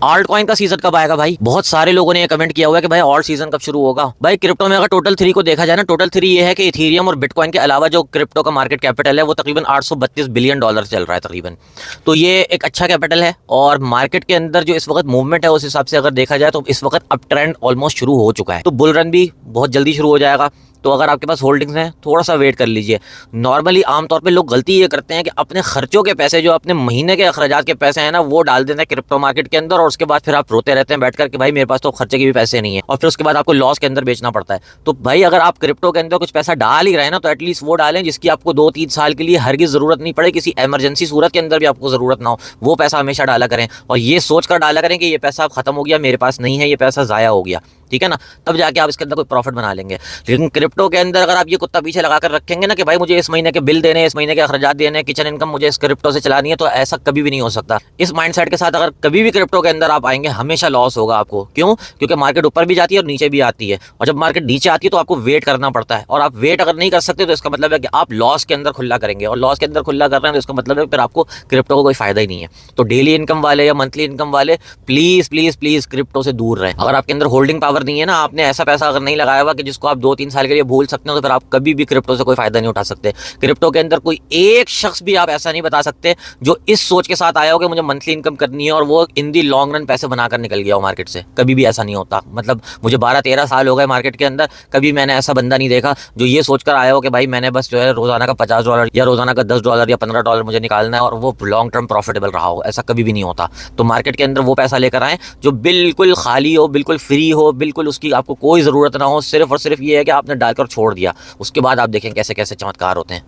Alt coin का season कब आएगा भाई? बहुत सारे लोगों ने ये कमेंट किया हुआ है कि भाई ऑल्ट सीजन कब शुरू होगा। भाई क्रिप्टो में अगर टोटल थ्री को देखा जाए ना, टोटल थ्री ये है कि इथेरियम और बिटकॉइन के अलावा जो क्रिप्टो का मार्केट कैपिटल है वो तकरीबन 832 बिलियन डॉलर चल रहा है तकरीबन। तो ये एक अच्छा कैपिटल है और मार्केट के अंदर जो इस वक्त मूवमेंट है उस हिसाब से अगर देखा जाए तो इस वक्त अप ट्रेंड ऑलमोस्ट शुरू हो चुका है। तो बुल रन भी बहुत जल्दी शुरू हो जाएगा। तो अगर आपके पास होल्डिंग्स हैं थोड़ा सा वेट कर लीजिए। नॉर्मली आमतौर पे लोग गलती ये करते हैं कि अपने खर्चों के पैसे, जो अपने महीने के अखराजात के पैसे हैं ना, वो डाल देते हैं क्रिप्टो मार्केट के अंदर और उसके बाद फिर आप रोते रहते हैं बैठकर कि भाई मेरे पास तो खर्चे के भी पैसे नहीं है, और फिर उसके बाद आपको लॉस के अंदर बेचना पड़ता है। तो भाई अगर आप क्रिप्टो के अंदर कुछ पैसा डाल ही रहे हैं ना, तो एटलीस्ट वो डालें जिसकी आपको 2-3 साल के लिए हरगिज जरूरत नहीं पड़े, किसी इमरजेंसी सूरत के अंदर भी आपको जरूरत ना हो, वो पैसा हमेशा डाला करें। और ये सोच कर डाला करें कि ये पैसा खत्म हो गया, मेरे पास नहीं है, ये पैसा जाया हो गया, ठीक है ना, तब जाके आप इसके अंदर कोई प्रॉफिट बना लेंगे। लेकिन क्रिप्टो के अंदर अगर आप ये कुत्ता पीछे लगा कर रखेंगे ना कि भाई मुझे इस महीने के बिल देने, इस महीने के अखराजात देने, किचन इनकम मुझे इस क्रिप्टो से चलानी है, तो ऐसा कभी भी नहीं हो सकता। इस माइंडसेट के साथ अगर कभी भी क्रिप्टो के अंदर आप आएंगे, हमेशा लॉस होगा आपको। क्यों? क्योंकि मार्केट ऊपर भी जाती है और नीचे भी आती है, और जब मार्केट नीचे आती है तो आपको वेट करना पड़ता है, और आप वेट अगर नहीं कर सकते तो इसका मतलब है कि आप लॉस के अंदर खुला करेंगे, और लॉस के अंदर खुला कर रहे हैं तो इसका मतलब है फिर आपको क्रिप्टो का कोई फायदा ही नहीं है। तो डेली इनकम वाले या मंथली इनकम वाले प्लीज प्लीज प्लीज क्रिप्टो से दूर रहें। अगर आपके अंदर होल्डिंग पावर नहीं है ना, आपने ऐसा पैसा अगर नहीं लगाया हुआ कि जिसको आप 2-3 साल के लिए भूल सकते हो, तो फिर आप कभी भी क्रिप्टो से कोई फायदा नहीं उठा सकते। क्रिप्टो के अंदर कोई एक शख्स भी आप ऐसा नहीं बता सकते जो इस सोच के साथ आया हो कि मुझे मंथली इनकम करनी है और वो इन दी लॉन्ग रन पैसे बनाकर निकल गया हो मार्केट से। कभी भी ऐसा नहीं होता। मतलब मुझे 12-13 साल हो गए मार्केट के अंदर, कभी मैंने ऐसा बंदा नहीं देखा जो ये सोचकर आया हो कि भाई मैंने बस जो है रोजाना का $50 या रोजाना का $10 या $15 मुझे निकालना है और वो लॉन्ग टर्म प्रॉफिटेबल रहा हो। ऐसा कभी भी नहीं होता। तो मार्केट के अंदर वो पैसा लेकर आए जो बिल्कुल खाली हो, बिल्कुल फ्री हो, बिल्कुल उसकी आपको कोई ज़रूरत ना हो, सिर्फ और सिर्फ ये है कि आपने डालकर छोड़ दिया। उसके बाद आप देखें कैसे कैसे चमत्कार होते हैं।